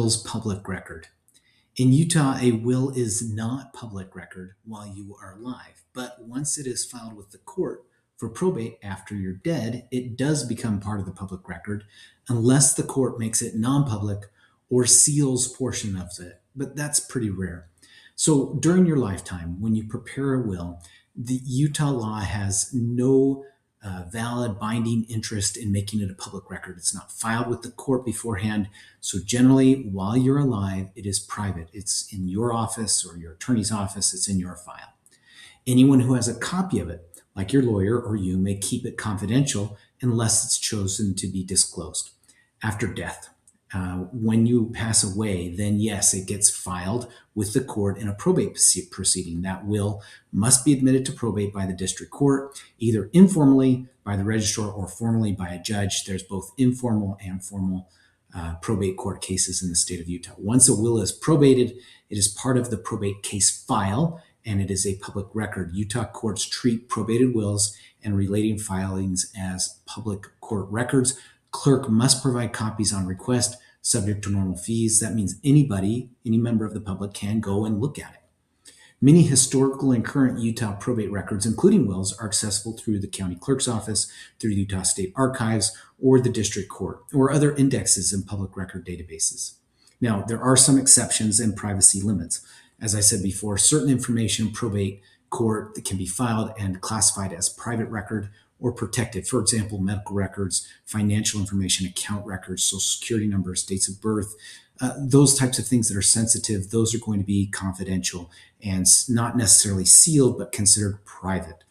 will's public record? In Utah, a will is not public record while you are alive, but once it is filed with the court for probate after you're dead, it does become part of the public record unless the court makes it non-public or seals portion of it, but that's pretty rare. So during your lifetime, when you prepare a will, the Utah law has no valid binding interest in making it a public record. It's not filed with the court beforehand. So generally, while you're alive, it is private. It's in your office or your attorney's office. It's in your file. Anyone who has a copy of it, like your lawyer or you, may keep it confidential unless it's chosen to be disclosed. After death, when you pass away, then yes, it gets filed with the court in a probate proceeding. That will must be admitted to probate by the district court, either informally by the registrar or formally by a judge. There's both informal and formal probate court cases in the state of Utah. Once a will is probated, it is part of the probate case file, and it is a public record. Utah courts treat probated wills and relating filings as public court records. Clerk must provide copies on request, subject to normal fees. That means anybody, any member of the public, can go and look at it. Many historical and current Utah probate records, including wills, are accessible through the county clerk's office, through the Utah State Archives, or the district court, or other indexes in public record databases. Now, there are some exceptions and privacy limits. As I said before, certain information in probate court that can be filed and classified as private record or protected. For example, medical records, financial information, account records, social security numbers, dates of birth, those types of things that are sensitive, those are going to be confidential and not necessarily sealed, but considered private.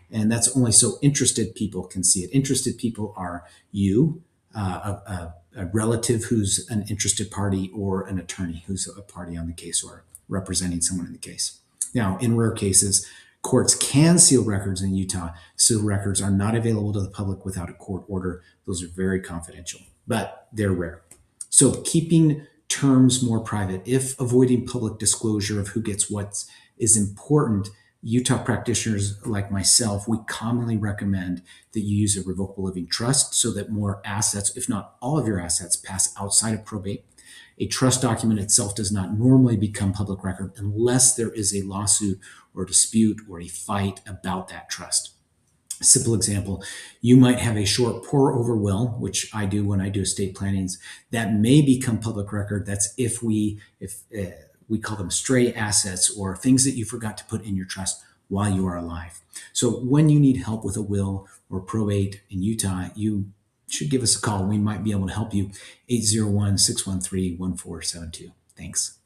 And that's only so interested people can see it. Interested people are you, a relative who's an interested party, or an attorney who's a party on the case or representing someone in the case. Now, in rare cases, courts can seal records in Utah. Sealed records are not available to the public without a court order. Those are very confidential, but they're rare. So keeping terms more private, if avoiding public disclosure of who gets what is important, Utah practitioners like myself, we commonly recommend that you use a revocable living trust so that more assets, if not all of your assets, pass outside of probate. A trust document itself does not normally become public record unless there is a lawsuit or dispute or a fight about that trust. A simple example, you might have a short pour-over will, which I do when I do estate plannings, that may become public record. That's if we call them stray assets or things that you forgot to put in your trust while you are alive. So when you need help with a will or probate in Utah, you should give us a call. We might be able to help you. 801-613-1472. Thanks.